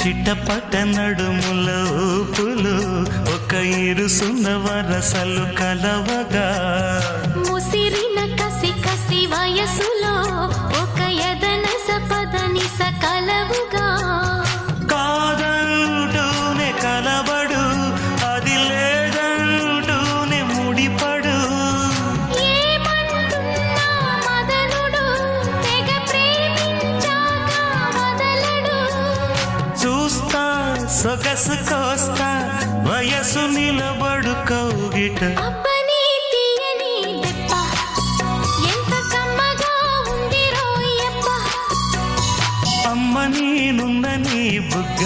చిట్టపట నడుముల ఊపులు ఒక ఇరుసున్న వరసలు కలవగా ముసిరిన కసి కసి వయసులో ఒక యదన సపదని సకలవుగా కాదంటూనే కలబడు అది లేదంటూనే ముడిపడు ఏమంటున్నా మదనుడు తెగ ప్రేమించాక వదలడు చూస్తా సొగసు కోస్తా వయసు నిలబడు కౌగిట అబ్బని తీయని దెబ్బ ఎంత కమ్మగా ఉంది రోయప్ప అమ్మ నేనున్న నీ బుగ్గ